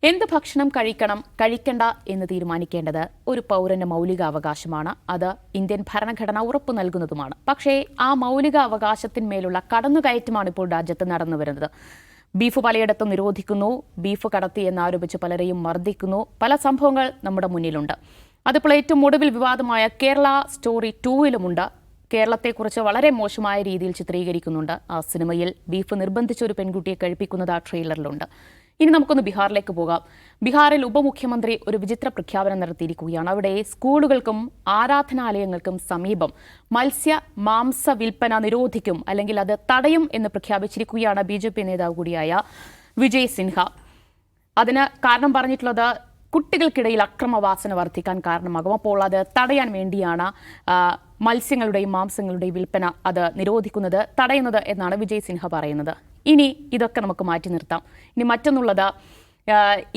എന്ത് ഭക്ഷണം കഴിക്കണം കഴിക്കണ്ട എന്ന് തീരുമാനിക്കേണ്ടത് ഒരു പൗരന്റെ മൗലിക അവകാശമാണ്. അത് ഇന്ത്യൻ ഭരണഘടന ഉറപ്പു നൽകുന്നതുമാണ്. പക്ഷേ ആ മൗലിക അവകാശത്തിന്മേലുള്ള കടന്നുകയറ്റമാണ് ഇപ്പോൾ രാജ്യത്ത് നടന്നു വരുന്നത്. ബീഫ് പലയിടത്തും നിരോധിക്കുന്നു, ബീഫ് കടത്തി എന്നാരോപിച്ച് പലരെയും മർദ്ദിക്കുന്നു. പല സംഭവങ്ങൾ നമ്മുടെ മുന്നിലുണ്ട്. അതിപ്പോൾ ഏറ്റവും ഒടുവിൽ വിവാദമായ കേരള സ്റ്റോറി 2-ലുമുണ്ട്. കേരളത്തെക്കുറിച്ച് വളരെ മോശമായ രീതിയിൽ ചിത്രീകരിക്കുന്നുണ്ട്. ആ സിനിമയിൽ ബീഫ് നിർബന്ധിച്ച ഒരു പെൺകുട്ടിയെ കഴിപ്പിക്കുന്നത് ആ ട്രെയിലറിലുണ്ട്. ഇനി നമുക്കൊന്ന് ബീഹാറിലേക്ക് പോകാം. ബീഹാറിൽ ഉപമുഖ്യമന്ത്രി ഒരു വിചിത്ര പ്രഖ്യാപനം നടത്തിയിരിക്കുകയാണ്. അവിടെ സ്കൂളുകൾക്കും ആരാധനാലയങ്ങൾക്കും സമീപം മാംസ വിൽപ്പന നിരോധിക്കും, അല്ലെങ്കിൽ അത് തടയും എന്ന് പ്രഖ്യാപിച്ചിരിക്കുകയാണ് BJP നേതാവ് കൂടിയായ വിജയ് സിൻഹ. അതിന് കാരണം പറഞ്ഞിട്ടുള്ളത് കുട്ടികൾക്കിടയിൽ അക്രമവാസന വർദ്ധിക്കാൻ കാരണമാകും. അപ്പോൾ അത് തടയാൻ വേണ്ടിയാണ് മത്സ്യങ്ങളുടെയും മാംസങ്ങളുടെയും വിൽപ്പന അത് നിരോധിക്കുന്നത്, തടയുന്നത് എന്നാണ് വിജയ് സിൻഹ പറയുന്നത്. ഇനി ഇതൊക്കെ നമുക്ക് മാറ്റി നിർത്താം. ഇനി മറ്റൊന്നുള്ളത്,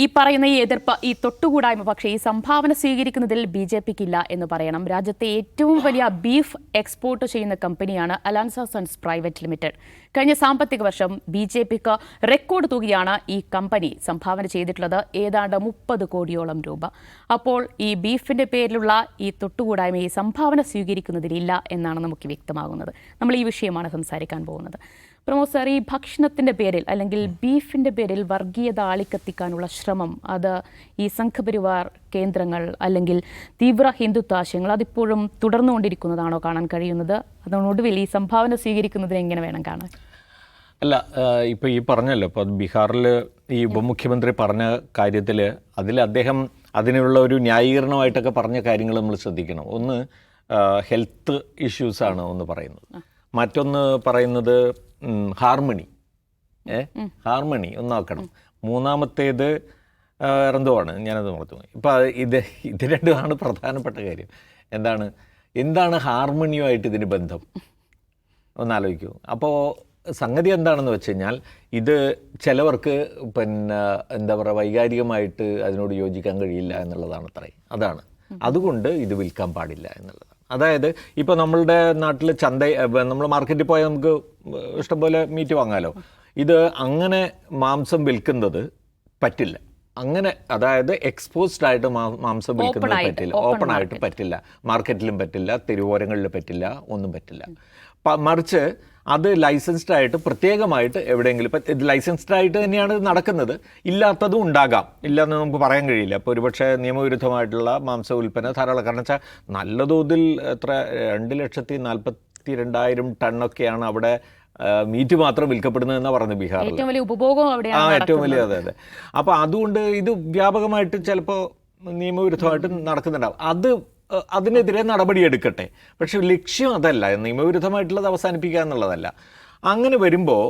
ഈ പറയുന്ന ഈ എതിർപ്പ്, ഈ തൊട്ടുകൂടായ്മ, പക്ഷേ ഈ സംഭാവന സ്വീകരിക്കുന്നതിൽ BJPക്ക് ഇല്ല എന്ന് പറയണം. രാജ്യത്തെ ഏറ്റവും വലിയ ബീഫ് എക്സ്പോർട്ട് ചെയ്യുന്ന കമ്പനിയാണ് അലാൻസ സൺസ് പ്രൈവറ്റ് ലിമിറ്റഡ്. കഴിഞ്ഞ സാമ്പത്തിക വർഷം BJPക്ക് റെക്കോർഡ് തുകയാണ് ഈ കമ്പനി സംഭാവന ചെയ്തിട്ടുള്ളത്, ഏതാണ്ട് 30 കോടിയോളം രൂപ. അപ്പോൾ ഈ ബീഫിന്റെ പേരിലുള്ള ഈ തൊട്ടുകൂടായ്മ, ഈ സംഭാവന സ്വീകരിക്കുന്നതിലില്ല എന്നാണ് നമുക്ക് വ്യക്തമാകുന്നത്. നമ്മൾ ഈ വിഷയമാണ് സംസാരിക്കാൻ പോകുന്നത്. പ്രമോദ് സാർ, ഈ ഭക്ഷണത്തിൻ്റെ പേരിൽ അല്ലെങ്കിൽ ബീഫിൻ്റെ പേരിൽ വർഗീയത ആളിക്കത്തിക്കാനുള്ള ശ്രമം, അത് ഈ സംഘപരിവാർ കേന്ദ്രങ്ങൾ അല്ലെങ്കിൽ തീവ്ര ഹിന്ദുത്വാശയങ്ങൾ അതിപ്പോഴും തുടർന്നുകൊണ്ടിരിക്കുന്നതാണോ കാണാൻ കഴിയുന്നത്? അതിനൊടുവിൽ ഈ സംഭാവന സ്വീകരിക്കുന്നതിന് എങ്ങനെ വേണം കാണാൻ? അല്ല, ഇപ്പോൾ ഈ പറഞ്ഞല്ലോ, ഇപ്പോൾ ബീഹാറിൽ ഈ ഉപമുഖ്യമന്ത്രി പറഞ്ഞ കാര്യത്തിൽ അദ്ദേഹം അതിനുള്ള ഒരു ന്യായീകരണമായിട്ടൊക്കെ പറഞ്ഞ കാര്യങ്ങൾ നമ്മൾ ശ്രദ്ധിക്കണം. ഒന്ന് ഹെൽത്ത് ഇഷ്യൂസാണ് ഒന്ന് പറയുന്നത്, മറ്റൊന്ന് പറയുന്നത് ഹാർമണി ഒന്ന് നോക്കണം, മൂന്നാമത്തേത് എന്തോ ആണ്, ഞാനത് മറന്നു. ഇപ്പം ഇത് രണ്ടുമാണ് പ്രധാനപ്പെട്ട കാര്യം. എന്താണ് ഹാർമണിയുമായിട്ട് ഇതിന് ബന്ധം ഒന്നാലോചിക്കൂ. അപ്പോൾ സംഗതി എന്താണെന്ന് വെച്ച് കഴിഞ്ഞാൽ, ഇത് ചിലവർക്ക് എന്താ പറയുക, വൈകാരികമായിട്ട് അതിനോട് യോജിക്കാൻ കഴിയില്ല എന്നുള്ളതാണ് അതാണ്. അതുകൊണ്ട് ഇത് വിൽക്കാൻ പാടില്ല എന്നുള്ളതാണ്. അതായത് ഇപ്പോൾ നമ്മളുടെ നാട്ടിൽ നമ്മൾ മാർക്കറ്റിൽ പോയാൽ നമുക്ക് ഇഷ്ടംപോലെ മീറ്റ് വാങ്ങാമല്ലോ. ഇത് അങ്ങനെ മാംസം വിൽക്കുന്നത് പറ്റില്ല. അങ്ങനെ, അതായത് എക്സ്പോസ്ഡ് ആയിട്ട് മാംസം വിൽക്കുന്നത് പറ്റില്ല, ഓപ്പൺ ആയിട്ട് പറ്റില്ല, മാർക്കറ്റിലും പറ്റില്ല, തെരുവോരങ്ങളിൽ പറ്റില്ല, ഒന്നും പറ്റില്ല. മറിച്ച് അത് ലൈസൻസ്ഡ് ആയിട്ട് പ്രത്യേകമായിട്ട് എവിടെയെങ്കിലും, ഇപ്പം ഇത് ലൈസൻസ്ഡ് ആയിട്ട് തന്നെയാണ് നടക്കുന്നത്, ഇല്ലാത്തതും ഉണ്ടാകാം, ഇല്ലയെന്ന് നമുക്ക് പറയാൻ കഴിയില്ല. അപ്പോൾ ഒരുപക്ഷെ നിയമവിരുദ്ധമായിട്ടുള്ള മാംസ ഉൽപ്പന്ന ധാരാളം, കാരണം വെച്ചാൽ നല്ല തോതിൽ 2,42,000 ടണ്ണൊക്കെയാണ് അവിടെ മീറ്റ് മാത്രം വിൽക്കപ്പെടുന്നതെന്നാണ് പറഞ്ഞത് ബീഹാറിൽ. ഏറ്റവും വലിയ, അതെ. അപ്പോൾ അതുകൊണ്ട് ഇത് വ്യാപകമായിട്ട് ചിലപ്പോൾ നിയമവിരുദ്ധമായിട്ട് നടക്കുന്നുണ്ടാവും. അതിനെതിരെ നടപടിയെടുക്കട്ടെ. പക്ഷെ ലക്ഷ്യം അതല്ല, നിയമവിരുദ്ധമായിട്ടുള്ളത് അവസാനിപ്പിക്കുക എന്നുള്ളതല്ല. അങ്ങനെ വരുമ്പോൾ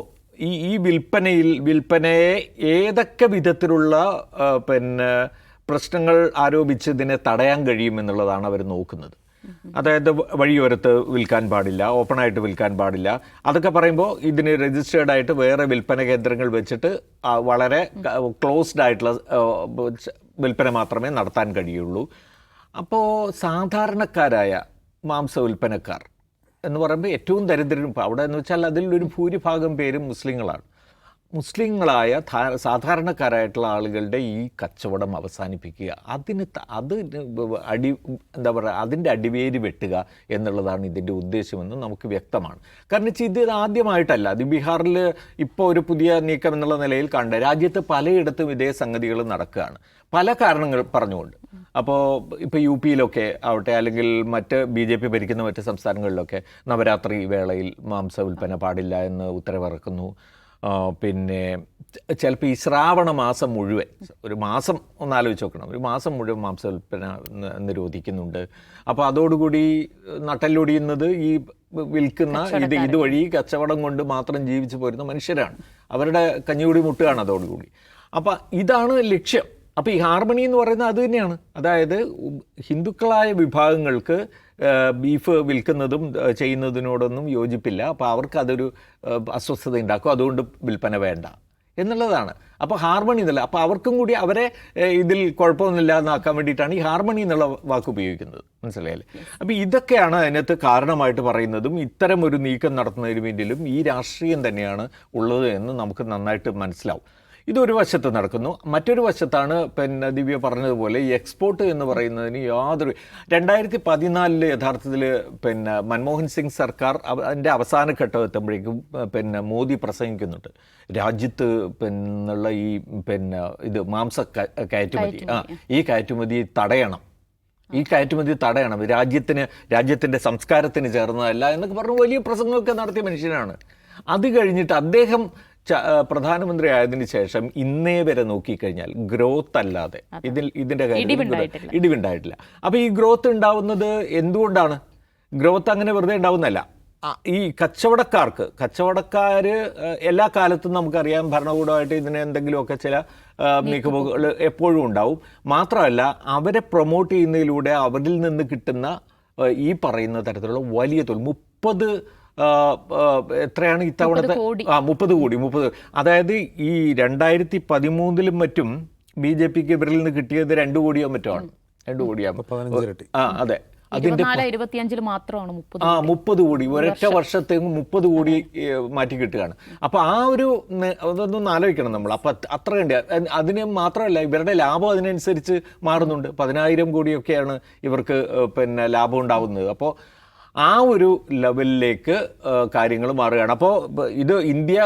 ഈ വിൽപ്പനയെ ഏതൊക്കെ വിധത്തിലുള്ള പ്രശ്നങ്ങൾ ആരോപിച്ച് ഇതിനെ തടയാൻ കഴിയുമെന്നുള്ളതാണ് അവർ നോക്കുന്നത്. അതായത് വഴിയോരത്ത് വിൽക്കാൻ പാടില്ല, ഓപ്പണായിട്ട് വിൽക്കാൻ പാടില്ല. അതൊക്കെ പറയുമ്പോൾ ഇതിന് രജിസ്റ്റേർഡ് ആയിട്ട് വേറെ വിൽപ്പന കേന്ദ്രങ്ങൾ വെച്ചിട്ട് വളരെ ക്ലോസ്ഡ് ആയിട്ടുള്ള വിൽപ്പന മാത്രമേ നടത്താൻ കഴിയുള്ളൂ. അപ്പോൾ സാധാരണക്കാരായ മാംസ വിൽപ്പനക്കാർ എന്ന് പറയുമ്പോൾ ഏറ്റവും ദരിദ്രരും, അവിടെ എന്ന് വെച്ചാൽ അതിലൊരു ഭൂരിഭാഗം പേരും മുസ്ലിങ്ങളാണ്. മുസ്ലിങ്ങളായ സാധാരണക്കാരായിട്ടുള്ള ആളുകളുടെ ഈ കച്ചവടം അവസാനിപ്പിക്കുക, അതിൻ്റെ അടിവേര് വെട്ടുക എന്നുള്ളതാണ് ഇതിൻ്റെ ഉദ്ദേശമെന്ന് നമുക്ക് വ്യക്തമാണ്. കാരണം ഇത് ആദ്യമായിട്ടല്ല, അത് ബീഹാറിൽ ഇപ്പോൾ ഒരു പുതിയ നീക്കം എന്നുള്ള നിലയിൽ കണ്ട, രാജ്യത്ത് പലയിടത്തും ഇതേ സംഗതികൾ നടക്കുകയാണ്, പല കാരണങ്ങൾ പറഞ്ഞുകൊണ്ട്. അപ്പോൾ ഇപ്പോൾ UP-യിലൊക്കെ ആവട്ടെ, അല്ലെങ്കിൽ മറ്റ് BJP ഭരിക്കുന്ന മറ്റ് സംസ്ഥാനങ്ങളിലൊക്കെ നവരാത്രി വേളയിൽ മാംസ വിൽപ്പന പാടില്ല എന്ന് ഉത്തരവിറക്കുന്നു. പിന്നെ ചിലപ്പോൾ ഈ ശ്രാവണ മാസം മുഴുവൻ, ഒരു മാസം ഒന്നാലോചിച്ച് നോക്കണം, ഒരു മാസം മുഴുവൻ മാംസ വിൽപ്പന നിരോധിക്കുന്നുണ്ട്. അപ്പോൾ അതോടുകൂടി നട്ടല്ലൊടിയുന്നത് ഈ വിൽക്കുന്ന ഇതുവഴി കച്ചവടം കൊണ്ട് മാത്രം ജീവിച്ചു പോരുന്ന മനുഷ്യരാണ്, അവരുടെ കഞ്ഞികൂടി മുട്ടുകയാണ് അതോടുകൂടി. അപ്പോൾ ഇതാണ് ലക്ഷ്യം. അപ്പോൾ ഈ ഹാർമണി എന്ന് പറയുന്നത് അത് തന്നെയാണ്. അതായത് ഹിന്ദുക്കളായ വിഭാഗങ്ങൾക്ക് ബീഫ് വിൽക്കുന്നതും ചെയ്യുന്നതിനോടൊന്നും യോജിപ്പില്ല. അപ്പോൾ അവർക്ക് അതൊരു അസ്വസ്ഥത ഉണ്ടാക്കും, അതുകൊണ്ട് വിൽപ്പന വേണ്ട എന്നുള്ളതാണ്. അപ്പോൾ ഹാർമണി എന്നല്ല, അപ്പോൾ അവർക്കും കൂടി അവരെ ഇതിൽ കുഴപ്പമൊന്നുമില്ല എന്നാക്കാൻ വേണ്ടിയിട്ടാണ് ഈ ഹാർമണി എന്നുള്ള വാക്ക് ഉപയോഗിക്കുന്നത്, മനസ്സിലായല്ലേ? അപ്പോൾ ഇതൊക്കെയാണ് അതിനകത്ത് കാരണമായിട്ട് പറയുന്നതും ഇത്തരം ഒരു നീക്കം നടത്തുന്നതിന് വേണ്ടിയും ഈ രാഷ്ട്രീയം തന്നെയാണ് ഉള്ളത് എന്ന് നമുക്ക് നന്നായിട്ട് മനസ്സിലാവും. ഇതൊരു വശത്ത് നടക്കുന്നു. മറ്റൊരു വശത്താണ് പിന്നെ ദിവ്യ പറഞ്ഞതുപോലെ ഈ എക്സ്പോർട്ട് എന്ന് പറയുന്നതിന് യാതൊരു 2014 യഥാർത്ഥത്തിൽ പിന്നെ മൻമോഹൻ സിംഗ് സർക്കാർ അതിൻ്റെ അവസാന ഘട്ടം എത്തുമ്പോഴേക്കും പിന്നെ മോദി പ്രസംഗിക്കുന്നുണ്ട് രാജ്യത്ത് പിന്നുള്ള ഈ പിന്നെ ഇത് മാംസ കയറ്റുമതി ഈ കയറ്റുമതി തടയണം, ഈ കയറ്റുമതി തടയണം, രാജ്യത്തിൻ്റെ സംസ്കാരത്തിന് ചേർന്നതല്ല എന്നൊക്കെ പറഞ്ഞ് വലിയ പ്രസംഗമൊക്കെ നടത്തിയ മനുഷ്യനാണ്. അത് കഴിഞ്ഞിട്ട് അദ്ദേഹം പ്രധാനമന്ത്രി ആയതിനു ശേഷം ഇന്നേ വരെ നോക്കിക്കഴിഞ്ഞാൽ ഗ്രോത്ത് അല്ലാതെ ഇതിൻ്റെ കാര്യത്തിൽ ഇടിവുണ്ടായിട്ടില്ല. അപ്പോൾ ഈ ഗ്രോത്ത് ഉണ്ടാവുന്നത് എന്തുകൊണ്ടാണ്? ഗ്രോത്ത് അങ്ങനെ വെറുതെ ഉണ്ടാവുന്നതല്ല. ഈ കച്ചവടക്കാർ എല്ലാ കാലത്തും നമുക്കറിയാം ഭരണകൂടമായിട്ട് ഇതിന് എന്തെങ്കിലുമൊക്കെ ചില നീക്കുപോക്കുകൾ എപ്പോഴും ഉണ്ടാവും. മാത്രമല്ല അവരെ പ്രൊമോട്ട് ചെയ്യുന്നതിലൂടെ അവരിൽ നിന്ന് കിട്ടുന്ന ഈ പറയുന്ന തരത്തിലുള്ള വലിയ തൊഴിൽ 30 എത്രയാണ് ഇത്തവണത്തെ 30 കോടി. അതായത് ഈ 2013 മറ്റും BJPക്ക് ഇവരിൽ നിന്ന് കിട്ടിയത് 2 കോടിയോ മറ്റോ ആണ്. 2 കോടിയാകുമ്പോൾ അതെ, അതിന്റെ 30 കോടി ഒരൊറ്റ വർഷത്തേക്ക് 30 കോടി മാറ്റി കിട്ടുകയാണ്. അപ്പോൾ ആ ഒരു അതൊന്നും ആലോചിക്കണം നമ്മൾ. അപ്പോൾ അത്ര കണ്ട അതിന് മാത്രമല്ല ഇവരുടെ ലാഭം അതിനനുസരിച്ച് മാറുന്നുണ്ട്. 10,000 കോടിയൊക്കെയാണ് ഇവർക്ക് പിന്നെ ലാഭം ഉണ്ടാവുന്നത്. അപ്പോൾ ആ ഒരു ലെവലിലേക്ക് കാര്യങ്ങൾ മാറുകയാണ്. അപ്പോൾ ഇത് ഇന്ത്യ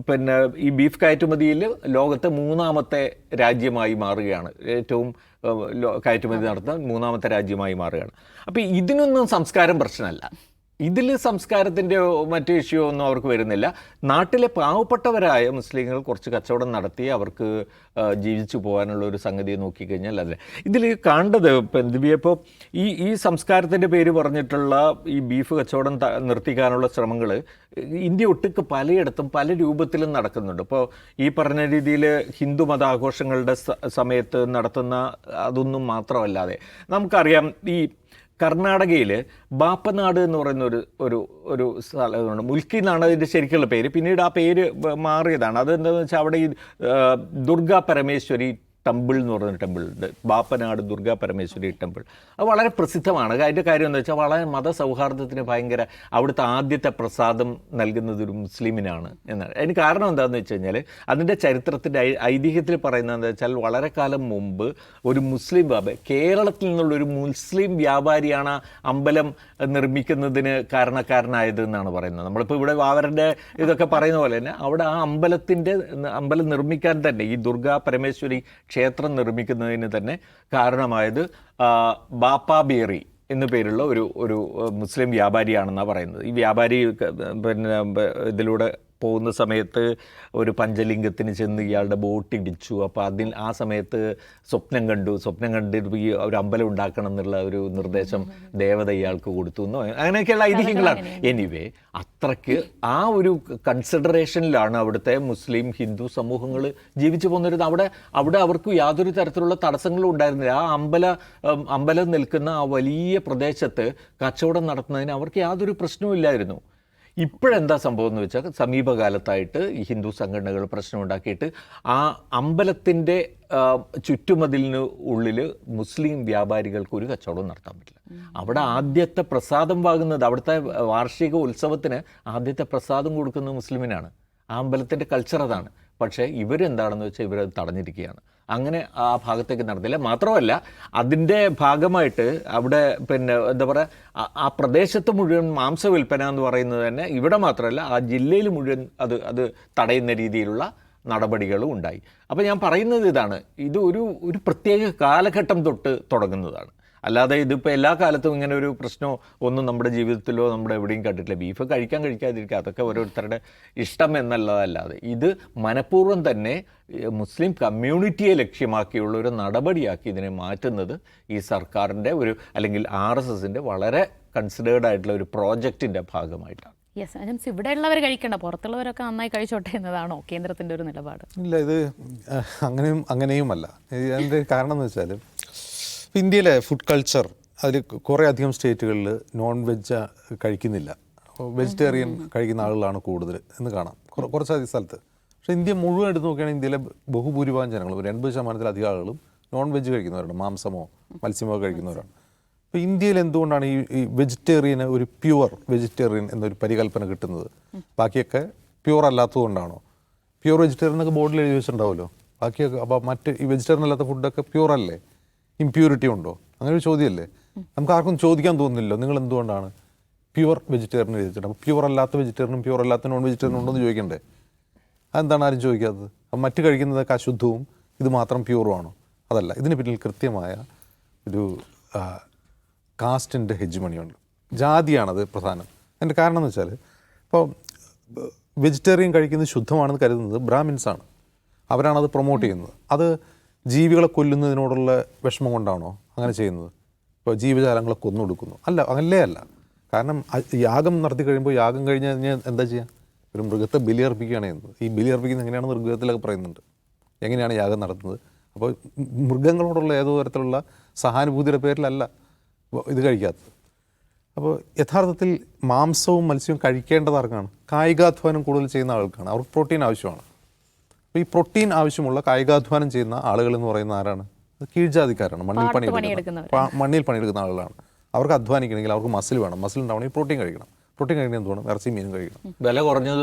പിന്നെ ഈ ബീഫ് കയറ്റുമതിയിൽ ലോകത്തെ 3ാമത്തെ രാജ്യമായി മാറുകയാണ്. ഏറ്റവും കയറ്റുമതി നടത്തുന്ന 3ാമത്തെ രാജ്യമായി മാറുകയാണ്. അപ്പോൾ ഇതിനൊന്നും സംസ്കാരം പ്രശ്നമല്ല. ഇതിൽ സംസ്കാരത്തിൻ്റെ മറ്റു ഇഷ്യൂ ഒന്നും അവർക്ക് വരുന്നില്ല. നാട്ടിലെ പാവപ്പെട്ടവരായ മുസ്ലിങ്ങൾ കുറച്ച് കച്ചവടം നടത്തി അവർക്ക് ജീവിച്ചു പോകാനുള്ള ഒരു സംഗതി നോക്കിക്കഴിഞ്ഞാൽ അല്ലേ ഇതിൽ കാണേണ്ടത്. ഇപ്പോൾ ഈ സംസ്കാരത്തിൻ്റെ പേര് പറഞ്ഞിട്ടുള്ള ഈ ബീഫ് കച്ചവടം നിർത്തിക്കാനുള്ള ശ്രമങ്ങൾ ഇന്ത്യ ഒട്ടുക്ക് പലയിടത്തും പല രൂപത്തിലും നടക്കുന്നുണ്ട്. ഇപ്പോൾ ഈ പറഞ്ഞ രീതിയിൽ ഹിന്ദു മതാഘോഷങ്ങളുടെ സമയത്ത് നടത്തുന്ന അതൊന്നും മാത്രമല്ലാതെ നമുക്കറിയാം ഈ കർണാടകയിൽ ബാപ്പനാട് എന്ന് പറയുന്ന ഒരു സ്ഥലമുണ്ട്. മുൽക്കി എന്നാണ് അതിൻ്റെ ശരിക്കുള്ള പേര്. പിന്നീട് ആ പേര് മാറിയതാണ്. അതെന്താണെന്ന് വെച്ചാൽ അവിടെ ഈ ദുർഗാ പരമേശ്വരി ടെമ്പിൾ എന്ന് പറയുന്ന ടെമ്പിൾ ഉണ്ട്, ബാപ്പനാട് ദുർഗാ പരമേശ്വരി ടെമ്പിൾ. അത് വളരെ പ്രസിദ്ധമാണ്. അതിൻ്റെ കാര്യം എന്താ വെച്ചാൽ വളരെ മതസൗഹാർദ്ദത്തിന് ഭയങ്കര അവിടുത്തെ ആദ്യത്തെ പ്രസാദം നൽകുന്നത് ഒരു മുസ്ലിമിനാണ് എന്നാണ്. അതിന് കാരണം എന്താണെന്ന് വെച്ച് കഴിഞ്ഞാൽ അതിൻ്റെ ചരിത്രത്തിൻ്റെ ഐതിഹ്യത്തിൽ പറയുന്നത് എന്താ വെച്ചാൽ വളരെ കാലം മുമ്പ് ഒരു മുസ്ലിം കേരളത്തിൽ നിന്നുള്ളൊരു മുസ്ലിം വ്യാപാരിയാണ് അമ്പലം നിർമ്മിക്കുന്നതിന് കാരണക്കാരനായത് എന്നാണ് പറയുന്നത്. നമ്മളിപ്പോൾ ഇവിടെ അവരുടെ ഇതൊക്കെ പറയുന്ന പോലെ തന്നെ അവിടെ ആ അമ്പലം നിർമ്മിക്കാൻ തന്നെ ഈ ദുർഗാ പരമേശ്വരി ക്ഷേത്രം നിർമ്മിക്കുന്നതിന് തന്നെ കാരണമായത് ബാപ്പ ബേറി എന്നു പേരുള്ള ഒരു മുസ്ലിം വ്യാപാരിയാണെന്നാണ് പറയുന്നത്. ഈ വ്യാപാരി പിന്നെ ഇതിലൂടെ പോകുന്ന സമയത്ത് ഒരു പഞ്ചലിംഗത്തിന് ചെന്ന് ഇയാളുടെ ബോട്ട് ഇടിച്ചു. അപ്പോൾ ആ സമയത്ത് സ്വപ്നം കണ്ടിട്ട് ഈ ഒരു അമ്പലം ഉണ്ടാക്കണം എന്നുള്ള ഒരു നിർദ്ദേശം ദേവത ഇയാൾക്ക് കൊടുത്തു എന്നോ അങ്ങനെയൊക്കെയുള്ള ഐതിഹ്യങ്ങളാണ്. എനിവേ അത്രയ്ക്ക് ആ ഒരു കൺസിഡറേഷനിലാണ് അവിടുത്തെ മുസ്ലിം ഹിന്ദു സമൂഹങ്ങൾ ജീവിച്ചു പോന്നിരുന്നത്. അവിടെ അവർക്ക് യാതൊരു തരത്തിലുള്ള തടസ്സങ്ങളും ഉണ്ടായിരുന്നില്ല. ആ അമ്പലം നിൽക്കുന്ന ആ വലിയ പ്രദേശത്ത് കച്ചവടം നടത്തുന്നതിന് അവർക്ക് യാതൊരു പ്രശ്നവും ഇല്ലായിരുന്നു. ഇപ്പോഴെന്താ സംഭവം എന്ന് വെച്ചാൽ സമീപകാലത്തായിട്ട് ഈ ഹിന്ദു സംഘടനകൾ പ്രശ്നമുണ്ടാക്കിയിട്ട് ആ അമ്പലത്തിൻ്റെ ചുറ്റുമതിലിന് ഉള്ളിൽ മുസ്ലിം വ്യാപാരികൾക്ക് ഒരു കച്ചവടം നടത്താൻ പറ്റില്ല. അവിടെ ആദ്യത്തെ പ്രസാദം വാങ്ങുന്നത് അവിടുത്തെ വാർഷിക ഉത്സവത്തിന് ആദ്യത്തെ പ്രസാദം കൊടുക്കുന്നത് മുസ്ലിമിനാണ്. ആ അമ്പലത്തിൻ്റെ കൾച്ചർ അതാണ്. പക്ഷേ ഇവരെന്താണെന്ന് വെച്ചാൽ ഇവരത് തടഞ്ഞിരിക്കുകയാണ്. അങ്ങനെ ആ ഭാഗത്തേക്ക് നടന്നില്ല. മാത്രമല്ല അതിൻ്റെ ഭാഗമായിട്ട് അവിടെ പിന്നെ എന്താ പറയുക ആ പ്രദേശത്ത് മുഴുവൻ മാംസ വിൽപ്പന എന്ന് പറയുന്നത് തന്നെ ഇവിടെ മാത്രമല്ല ആ ജില്ലയിൽ മുഴുവൻ അത് തടയുന്ന രീതിയിലുള്ള നടപടികളും ഉണ്ടായി. അപ്പോൾ ഞാൻ പറയുന്നത് ഇതാണ്, ഇത് ഒരു പ്രത്യേക കാലഘട്ടം തൊട്ട് തുടങ്ങുന്നതാണ്. അല്ലാതെ ഇതിപ്പോൾ എല്ലാ കാലത്തും ഇങ്ങനെ ഒരു പ്രശ്നമോ ഒന്നും നമ്മുടെ ജീവിതത്തിലോ നമ്മുടെ എവിടെയും കണ്ടിട്ടില്ല. ബീഫ് കഴിക്കാതിരിക്കുക അതൊക്കെ ഓരോരുത്തരുടെ ഇഷ്ടം എന്നുള്ളതല്ലാതെ ഇത് മനഃപൂർവ്വം തന്നെ മുസ്ലിം കമ്മ്യൂണിറ്റിയെ ലക്ഷ്യമാക്കിയുള്ള ഒരു നടപടിയാക്കി ഇതിനെ മാറ്റുന്നത് ഈ സർക്കാരിൻ്റെ അല്ലെങ്കിൽ RSSൻ്റെ വളരെ കൺസിഡേർഡ് ആയിട്ടുള്ള ഒരു പ്രോജക്റ്റിൻ്റെ ഭാഗമായിട്ടാണ്. യെസ്, അജംസ് ഇവിടെയുള്ളവർ കഴിക്കേണ്ട, പുറത്തുള്ളവരൊക്കെ നന്നായി കഴിച്ചോട്ടെ എന്നതാണോ കേന്ദ്രത്തിൻ്റെ ഒരു നിലപാട്? ഇല്ല, ഇത് അങ്ങനെയുമല്ല. അതിൻ്റെ കാരണം എന്ന് വെച്ചാൽ ഇന്ത്യയിലെ ഫുഡ് കൾച്ചർ അതിൽ കുറേ അധികം സ്റ്റേറ്റുകളിൽ നോൺ വെജ് കഴിക്കുന്നില്ല, വെജിറ്റേറിയൻ കഴിക്കുന്ന ആളുകളാണ് കൂടുതൽ എന്ന് കാണാം കുറച്ചധികം സ്ഥലത്ത്. പക്ഷേ ഇന്ത്യ മുഴുവൻ എടുത്ത് നോക്കുകയാണെങ്കിൽ ഇന്ത്യയിലെ ബഹുഭൂരിഭാഗം ജനങ്ങളും 80%-ലധികം ആളുകളും നോൺ വെജ് കഴിക്കുന്നവരാണ്, മാംസമോ മത്സ്യമോ കഴിക്കുന്നവരാണ്. അപ്പോൾ ഇന്ത്യയിൽ എന്തുകൊണ്ടാണ് ഈ വെജിറ്റേറിയന് ഒരു പ്യുവർ വെജിറ്റേറിയൻ എന്നൊരു പരികല്പന കിട്ടുന്നത്? ബാക്കിയൊക്കെ പ്യുവർ അല്ലാത്തതുകൊണ്ടാണോ? പ്യൂർ വെജിറ്റേറിയൻ എന്നൊക്കെ ബോർഡിൽ എഴുതി വെച്ചിട്ടുണ്ടാവുമല്ലോ. ബാക്കിയൊക്കെ അപ്പോൾ മറ്റ് ഈ വെജിറ്റേറിയൻ അല്ലാത്ത ഫുഡൊക്കെ പ്യൂർ അല്ലേ? ഇമ്പ്യൂരിറ്റി ഉണ്ടോ? അങ്ങനെ ഒരു ചോദ്യമല്ലേ? നമുക്ക് ആർക്കും ചോദിക്കാൻ തോന്നുന്നില്ലല്ലോ നിങ്ങൾ എന്തുകൊണ്ടാണ് പ്യുവർ വെജിറ്റേറിയൻ എഴുതിയിട്ടുണ്ട്. അപ്പോൾ പ്യുവർ അല്ലാത്ത വെജിറ്റേറിയനും പ്യുവർ അല്ലാത്ത നോൺ വെജിറ്റേറിയനും ഉണ്ടോ എന്ന് ചോദിക്കണ്ടേ? അതെന്താണ് ആരും ചോദിക്കാത്തത്? അപ്പം മറ്റ് കഴിക്കുന്നതൊക്കെ അശുദ്ധവും ഇത് മാത്രം പ്യൂറും ആണോ? അതല്ല. ഇതിന് പിന്നിൽ കൃത്യമായ ഒരു കാസ്റ്റിൻ്റെ ഹെജ്മണിയുണ്ട്. ജാതിയാണത് പ്രധാനം. അതിൻ്റെ കാരണം എന്ന് വെച്ചാൽ ഇപ്പോൾ വെജിറ്റേറിയൻ കഴിക്കുന്നത് ശുദ്ധമാണെന്ന് കരുതുന്നത് ബ്രാഹ്മിൻസാണ്. അവരാണത് പ്രൊമോട്ട് ചെയ്യുന്നത്. അത് ജീവികളെ കൊല്ലുന്നതിനോടുള്ള വിഷമം കൊണ്ടാണോ അങ്ങനെ ചെയ്യുന്നത്? ഇപ്പോൾ ജീവജാലങ്ങളെ കൊന്നൊടുക്കുന്നു അല്ല, അല്ല. കാരണം യാഗം നടത്തി കഴിയുമ്പോൾ യാഗം കഴിഞ്ഞ് കഴിഞ്ഞാൽ എന്താ ചെയ്യുക? ഒരു മൃഗത്തെ ബലിയർപ്പിക്കുകയാണ് ചെയ്യുന്നത്. ഈ ബലിയർപ്പിക്കുന്നത് എങ്ങനെയാണെന്ന് ഋഗ്വേദത്തിലൊക്കെ പറയുന്നുണ്ട്. എങ്ങനെയാണ് യാഗം നടത്തുന്നത്? അപ്പോൾ മൃഗങ്ങളോടുള്ള ഏതോ തരത്തിലുള്ള സഹാനുഭൂതിയുടെ പേരിലല്ല ഇത് കഴിക്കാത്തത്. അപ്പോൾ യഥാർത്ഥത്തിൽ മാംസവും മത്സ്യവും കഴിക്കേണ്ടത് ആർക്കാണ്? കായികാധ്വാനം കൂടുതൽ ചെയ്യുന്ന ആൾക്കാണ്. അവർക്ക് പ്രോട്ടീൻ ആവശ്യമാണ്. അപ്പോൾ ഈ പ്രോട്ടീൻ ആവശ്യമുള്ള കായികാധ്വാനം ചെയ്യുന്ന ആളുകൾ എന്ന് പറയുന്ന ആരാണ്? അത് കീഴ്ജാതിക്കാരാണ്. മണ്ണിൽ പണിയെടുക്കുന്ന ആളുകളാണ്. അവർക്ക് അധ്വാനിക്കണമെങ്കിൽ അവർക്ക് മസിൽ വേണം. മസിൽ ഉണ്ടാവണമെങ്കിൽ പ്രോട്ടീൻ കഴിക്കണം. പ്രോട്ടീൻ കഴിക്കണം എന്തുവേണം? ഇറച്ചി മീനും കഴിക്കണം. വില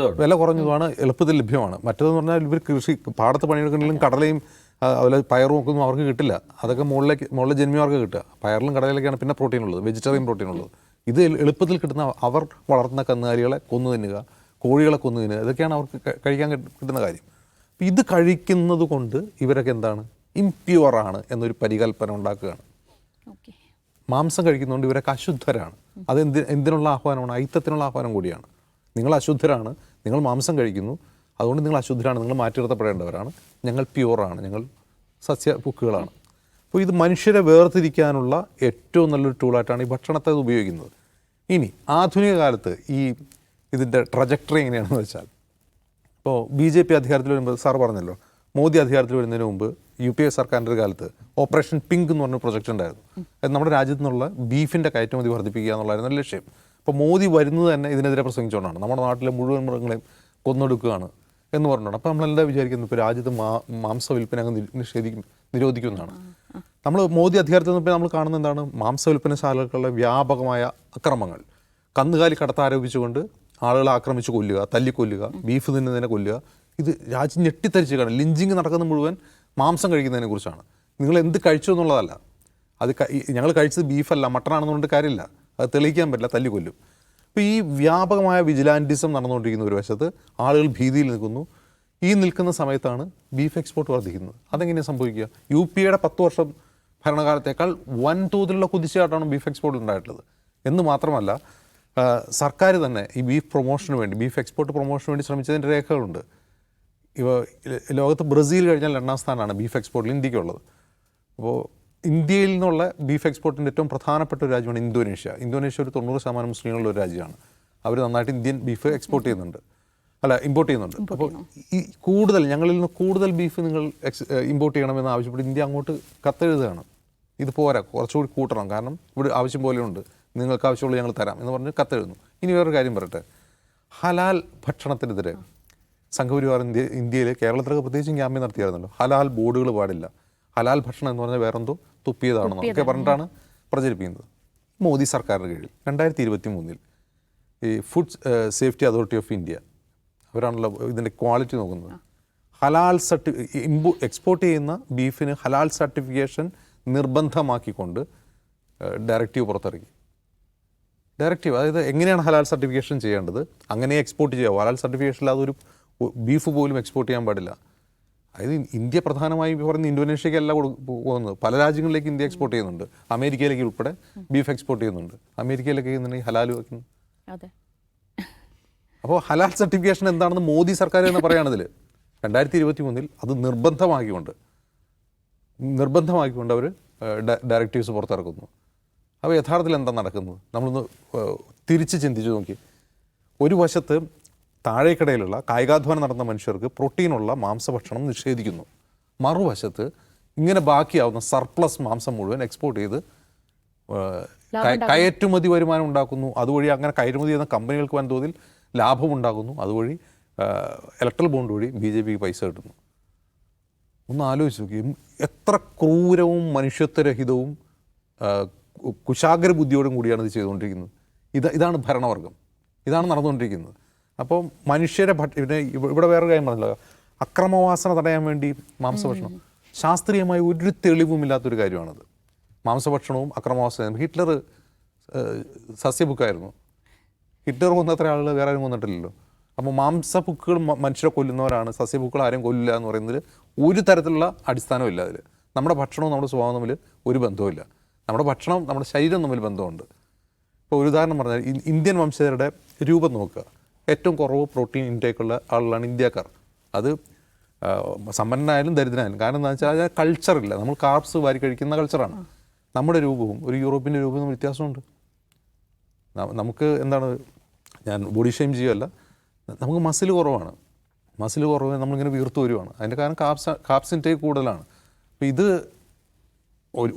കുറഞ്ഞതുമാണ്, എളുപ്പത്തിൽ ലഭ്യമാണ്. മറ്റേതെന്ന് പറഞ്ഞാൽ ഇവർ കൃഷി പാടത്ത് പണിയെടുക്കണമെങ്കിലും കടലയും അതുപോലെ പയറും ഒക്കെ ഒന്നും അവർക്ക് കിട്ടില്ല. അതൊക്കെ മുകളിലെ ജന്മിമാർക്ക് കിട്ടുക. പയറിലും കടലയിലൊക്കെയാണ് പിന്നെ പ്രോട്ടീൻ ഉള്ളത്, വെജിറ്റേറിയൻ പ്രോട്ടീൻ ഉള്ളത്. ഇത് എളുപ്പത്തിൽ കിട്ടുന്ന അവർ വളർത്തുന്ന കന്നുകാലികളെ കൊന്നു തിന്നുക, കോഴികളെ കൊന്നു തിന്നുക, ഇതൊക്കെയാണ് അവർക്ക് കഴിക്കാൻ കിട്ടുന്ന കാര്യം. അപ്പം ഇത് കഴിക്കുന്നത് കൊണ്ട് ഇവരൊക്കെ എന്താണ്? ഇംപ്യുവറാണ് എന്നൊരു പരികല്പന ഉണ്ടാക്കുകയാണ്. മാംസം കഴിക്കുന്നതുകൊണ്ട് ഇവരൊക്കെ അശുദ്ധരാണ്. അത് എന്തിനുള്ള ആഹ്വാനമാണ്? ഐത്തത്തിനുള്ള ആഹ്വാനം കൂടിയാണ്. നിങ്ങൾ അശുദ്ധരാണ്, നിങ്ങൾ മാംസം കഴിക്കുന്നു, അതുകൊണ്ട് നിങ്ങൾ അശുദ്ധരാണ്, നിങ്ങൾ മാറ്റി നിർത്തപ്പെടേണ്ടവരാണ്. ഞങ്ങൾ പ്യുവറാണ്, ഞങ്ങൾ സസ്യഭുക്കുകളാണ്. അപ്പോൾ ഇത് മനുഷ്യരെ വേർതിരിക്കാനുള്ള ഏറ്റവും നല്ലൊരു ടൂളായിട്ടാണ് ഈ ഭക്ഷണത്തെ ഉപയോഗിക്കുന്നത്. ഇനി ആധുനിക കാലത്ത് ഇതിൻ്റെ ട്രജക്ടറി എങ്ങനെയാണെന്ന് വെച്ചാൽ, ഇപ്പോൾ BJP അധികാരത്തിൽ വരുമ്പോൾ സാർ പറഞ്ഞല്ലോ, മോദി അധികാരത്തിൽ വരുന്നതിന് മുമ്പ് UPA സർക്കാരിൻ്റെ ഒരു കാലത്ത് ഓപ്പറേഷൻ പിങ്ക് എന്ന് പറഞ്ഞ പ്രൊജക്റ്റ് ഉണ്ടായിരുന്നു. അത് നമ്മുടെ രാജ്യത്തു നിന്നുള്ള ബീഫിൻ്റെ കയറ്റുമതി വർദ്ധിപ്പിക്കുക എന്നുള്ളതായിരുന്നു ലക്ഷ്യം. അപ്പോൾ മോദി വരുന്നത് തന്നെ ഇതിനെതിരെ പ്രസംഗിച്ചുകൊണ്ടാണ്. നമ്മുടെ നാട്ടിലെ മുഴുവൻ മൃഗങ്ങളെയും കൊന്നൊടുക്കുകയാണ് എന്ന് പറഞ്ഞിട്ടുണ്ട്. അപ്പോൾ നമ്മളെന്താ വിചാരിക്കുന്നത്? ഇപ്പോൾ രാജ്യത്ത് മാംസ വിൽപ്പന അങ്ങ് നിരോധിക്കുമെന്നാണ്. നമ്മൾ മോദി അധികാരത്തിൽ നിന്നപ്പോൾ നമ്മൾ കാണുന്നത് എന്താണ്? മാംസ വിൽപ്പനശാലകളുടെ വ്യാപകമായ അക്രമങ്ങൾ, കന്നുകാലി കടത്ത് ആരോപിച്ചുകൊണ്ട് ആളുകളെ ആക്രമിച്ച് കൊല്ലുക, തല്ലിക്കൊല്ലുക, ബീഫ് തിന്നുന്നതിനെ കൊല്ലുക. ഇത് രാജ്യം ഞെട്ടിത്തരിച്ച് കാണും. ലിഞ്ചിങ് നടക്കുന്ന മുഴുവൻ മാംസം കഴിക്കുന്നതിനെ കുറിച്ചാണ്. നിങ്ങൾ എന്ത് കഴിച്ചു എന്നുള്ളതല്ല. അത് ഞങ്ങൾ കഴിച്ചത് ബീഫല്ല മട്ടനാണെന്നുകൊണ്ട് കാര്യമില്ല, അത് തെളിയിക്കാൻ പറ്റില്ല, തല്ലിക്കൊല്ലും. അപ്പോൾ ഈ വ്യാപകമായ വിജിലാൻറ്റിസം നടന്നുകൊണ്ടിരിക്കുന്ന ഒരു വശത്ത് ആളുകൾ ഭീതിയിൽ നിൽക്കുന്നു. ഈ നിൽക്കുന്ന സമയത്താണ് ബീഫ് എക്സ്പോർട്ട് വർദ്ധിക്കുന്നത്. അതെങ്ങനെയാണ് സംഭവിക്കുക? UPAയുടെ 10 വർഷം ഭരണകാലത്തേക്കാൾ വൻതോതിലുള്ള കുതിച്ചുചാട്ടമാണ് ബീഫ് എക്സ്പോർട്ടിൽ ഉണ്ടായിട്ടുള്ളത്. എന്ന് മാത്രമല്ല, സർക്കാർ തന്നെ ഈ ബീഫ് പ്രൊമോഷന് വേണ്ടി, ബീഫ് എക്സ്പോർട്ട് പ്രൊമോഷന് വേണ്ടി ശ്രമിച്ചതിൻ്റെ രേഖകളുണ്ട്. ലോകത്ത് ബ്രസീൽ കഴിഞ്ഞാൽ 2ാം സ്ഥാനമാണ് ബീഫ് എക്സ്പോർട്ടിൽ ഇന്ത്യക്കുള്ളത്. അപ്പോൾ ഇന്ത്യയിൽ നിന്നുള്ള ബീഫ് എക്സ്പോർട്ടിൻ്റെ ഏറ്റവും പ്രധാനപ്പെട്ട ഒരു രാജ്യമാണ് ഇന്തോനേഷ്യ. ഇന്തോനേഷ്യ ഒരു 90% മുസ്ലിങ്ങളുള്ള ഒരു രാജ്യമാണ്. അവർ നന്നായിട്ട് ഇന്ത്യൻ ബീഫ് ഇമ്പോർട്ട് ചെയ്യുന്നുണ്ട്. അപ്പോൾ ഈ ഞങ്ങളിൽ നിന്ന് കൂടുതൽ ബീഫ് നിങ്ങൾ ഇമ്പോർട്ട് ചെയ്യണമെന്ന് ആവശ്യപ്പെട്ട് ഇന്ത്യ അങ്ങോട്ട് കത്തെഴുതുകയാണ്. ഇത് പോരാ, കുറച്ചുകൂടി കൂട്ടണം, കാരണം ഇവിടെ ആവശ്യം പോലെയുണ്ട്, നിങ്ങൾക്ക് ആവശ്യമുള്ള ഞങ്ങൾ തരാം എന്ന് പറഞ്ഞ് കത്തെഴുതുന്നു. ഇനി വേറൊരു കാര്യം പറയട്ടെ, ഹലാൽ ഭക്ഷണത്തിനെതിരെ സംഘപരിവാർ ഇന്ത്യയിൽ കേരളത്തിലൊക്കെ പ്രത്യേകിച്ചും ക്യാമ്പയിൻ നടത്തിയായിരുന്നല്ലോ. ഹലാൽ ബോർഡുകൾ പാടില്ല, ഹലാൽ ഭക്ഷണം എന്ന് പറഞ്ഞാൽ വേറെന്തോ തുപ്പിയതാണെന്നൊക്കെ പറഞ്ഞിട്ടാണ് പ്രചരിപ്പിക്കുന്നത്. മോദി സർക്കാരിൻ്റെ കീഴിൽ 2023 ഈ food safety authority of India, അവരാണല്ലോ ഇതിൻ്റെ ക്വാളിറ്റി നോക്കുന്നത്. ഹലാൽ എക്സ്പോർട്ട് ചെയ്യുന്ന ബീഫിന് ഹലാൽ സർട്ടിഫിക്കേഷൻ നിർബന്ധമാക്കിക്കൊണ്ട് ഡയറക്റ്റീവ് പുറത്തിറക്കി. അതായത് എങ്ങനെയാണ് ഹലാൽ സർട്ടിഫിക്കേഷൻ ചെയ്യേണ്ടത്, അങ്ങനെ എക്സ്പോർട്ട് ചെയ്യാവൂ. ഹലാൽ സർട്ടിഫിക്കേഷൻ ഇല്ലാതെ ഒരു ബീഫ് പോലും എക്സ്പോർട്ട് ചെയ്യാൻ പാടില്ല. അതായത് ഇന്ത്യ പ്രധാനമായി പറയുന്ന ഇന്തോനേഷ്യക്കല്ല പോകുന്നത്, പല രാജ്യങ്ങളിലേക്ക് ഇന്ത്യ എക്സ്പോർട്ട് ചെയ്യുന്നുണ്ട്. അമേരിക്കയിലേക്ക് ഉൾപ്പെടെ ബീഫ് എക്സ്പോർട്ട് ചെയ്യുന്നുണ്ട്. അമേരിക്കയിലൊക്കെ ചെയ്യുന്നുണ്ടെങ്കിൽ ഹലാൽ വെക്കുന്നു. അപ്പോൾ ഹലാൽ സർട്ടിഫിക്കേഷൻ എന്താണെന്ന് മോദി സർക്കാർ എന്ന് പറയുകയാണതിൽ 2023 അത് നിർബന്ധമാക്കിക്കൊണ്ട് അവർ ഡയറക്റ്റീവ്സ് പുറത്തിറക്കുന്നു. അപ്പോൾ യഥാർത്ഥത്തിൽ എന്താ നടക്കുന്നത്? നമ്മളൊന്ന് തിരിച്ച് ചിന്തിച്ച് നോക്കി. ഒരു വശത്ത് താഴേക്കടയിലുള്ള കായികാധ്വാനം നടന്ന മനുഷ്യർക്ക് പ്രോട്ടീനുള്ള മാംസഭക്ഷണം നിഷേധിക്കുന്നു. മറുവശത്ത് ഇങ്ങനെ ബാക്കിയാവുന്ന സർപ്ലസ് മാംസം മുഴുവൻ എക്സ്പോർട്ട് ചെയ്ത് കയറ്റുമതി വരുമാനം ഉണ്ടാക്കുന്നു. അതുവഴി അങ്ങനെ കയറ്റുമതി ചെയ്യുന്ന കമ്പനികൾക്ക് വൻതോതിൽ ലാഭമുണ്ടാകുന്നു. അതുവഴി ഇലക്ട്രൽ ബോണ്ട് വഴി BJPക്ക് പൈസ കിട്ടുന്നു. ഒന്ന് ആലോചിച്ച് നോക്കി, എത്ര ക്രൂരവും മനുഷ്യത്വരഹിതവും കുശാഗ്ര ബുദ്ധിയോടും കൂടിയാണ് ഇത് ചെയ്തുകൊണ്ടിരിക്കുന്നത്. ഇതാണ് ഭരണവർഗം, ഇതാണ് നടന്നുകൊണ്ടിരിക്കുന്നത്. അപ്പോൾ മനുഷ്യരെ പിന്നെ ഇവിടെ വേറൊരു കാര്യം പറഞ്ഞല്ലോ, അക്രമവാസന തടയാൻ വേണ്ടി മാംസഭക്ഷണം ശാസ്ത്രീയമായി ഒരു തെളിവുമില്ലാത്തൊരു കാര്യമാണത്. മാംസഭക്ഷണവും അക്രമവാസനയും. ഹിറ്റ്ലർ സസ്യഭുക്കായിരുന്നു. ഹിറ്റ്ലർ കൊന്നത്ര ആളുകൾ വേറെ ആരും കൊന്നിട്ടില്ലല്ലോ. അപ്പോൾ മാംസഭുക്കുകൾ മനുഷ്യരെ കൊല്ലുന്നവരാണ്, സസ്യഭുക്കുകൾ ആരും കൊല്ലില്ല എന്ന് പറയുന്നതിൽ ഒരു തരത്തിലുള്ള അടിസ്ഥാനമില്ല. അതിൽ നമ്മുടെ ഭക്ഷണവും നമ്മുടെ സ്വഭാവം തമ്മിൽ ഒരു ബന്ധവുമില്ല. നമ്മുടെ ഭക്ഷണം നമ്മുടെ ശരീരം തമ്മിൽ ബന്ധമുണ്ട്. ഇപ്പോൾ ഒരു ഉദാഹരണം പറഞ്ഞാൽ ഇന്ത്യൻ വംശജരുടെ രൂപം നോക്കുക. ഏറ്റവും കുറവ് പ്രോട്ടീൻ ഇൻടേക്കുള്ള ആളുകളാണ് ഇന്ത്യക്കാർ. അത് സമ്പന്നനായാലും ദരിദ്രനായാലും. കാരണം എന്താ വെച്ചാൽ അത് കൾച്ചറില്ല. നമ്മൾ കാർബ്സ് വാരി കഴിക്കുന്ന കൾച്ചറാണ്. നമ്മുടെ രൂപവും ഒരു യൂറോപ്പിൻ്റെ രൂപവും തമ്മിൽ വ്യത്യാസമുണ്ട്. നമുക്ക് എന്താണ്, ഞാൻ ബോഡി ഷെയിം ചെയ്യുകയല്ല, നമുക്ക് മസിൽ കുറവാണ്. മസിൽ കുറവ്, നമ്മളിങ്ങനെ വീർത്തു വരുവാണ്. അതിൻ്റെ കാരണം കാർബ്സ് ഇൻടേക്ക് കൂടുതലാണ്. അപ്പോൾ ഇത്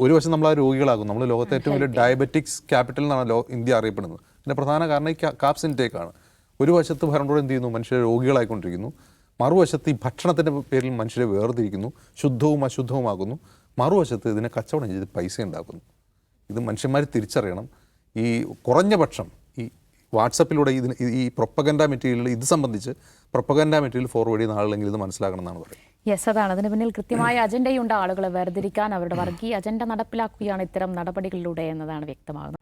ഒരു വശം നമ്മൾ ആ രോഗികളാകും. നമ്മൾ ലോകത്തെ ഏറ്റവും വലിയ ഡയബറ്റിക്സ് ക്യാപിറ്റൽ എന്നാണ് ഇന്ത്യ അറിയപ്പെടുന്നത്. അതിൻ്റെ പ്രധാന കാരണം ഈ കാർബ്സ് ഇൻടേക്കാണ്. ഒരു വശത്ത് ഭരണകൂടം എന്ത് ചെയ്യുന്നു, മനുഷ്യരെ രോഗികളായിക്കൊണ്ടിരിക്കുന്നു. മറുവശത്ത് ഈ ഭക്ഷണത്തിൻ്റെ പേരിൽ മനുഷ്യരെ വേർതിരിക്കുന്നു, ശുദ്ധവും അശുദ്ധവുമാകുന്നു. മറുവശത്ത് ഇതിനെ കച്ചവടം ചെയ്ത് പൈസ ഉണ്ടാക്കുന്നു. ഇത് മനുഷ്യന്മാർ തിരിച്ചറിയണം. ഈ കുറഞ്ഞ പക്ഷം ഈ വാട്സപ്പിലൂടെ ഈ പ്രൊപ്പഗൻഡ മെറ്റീരിയൽ ഇത് സംബന്ധിച്ച് പ്രൊപ്പഗൻഡ മെറ്റീരിയൽ ഫോർവേഡ് ചെയ്യുന്ന ആളുകളെങ്കിൽ ഇത് മനസ്സിലാക്കണം എന്നാണ് പറയുന്നത്. യെസ്, അതാണ്. അതിന് പിന്നിൽ കൃത്യമായ അജണ്ടയുണ്ട്. ആളുകളെ വേർതിരിക്കാൻ, അവരുടെ വർഗീയ അജണ്ട നടപ്പിലാക്കുകയാണ് ഇത്തരം നടപടികളിലൂടെ എന്നതാണ് വ്യക്തമാകുന്നത്.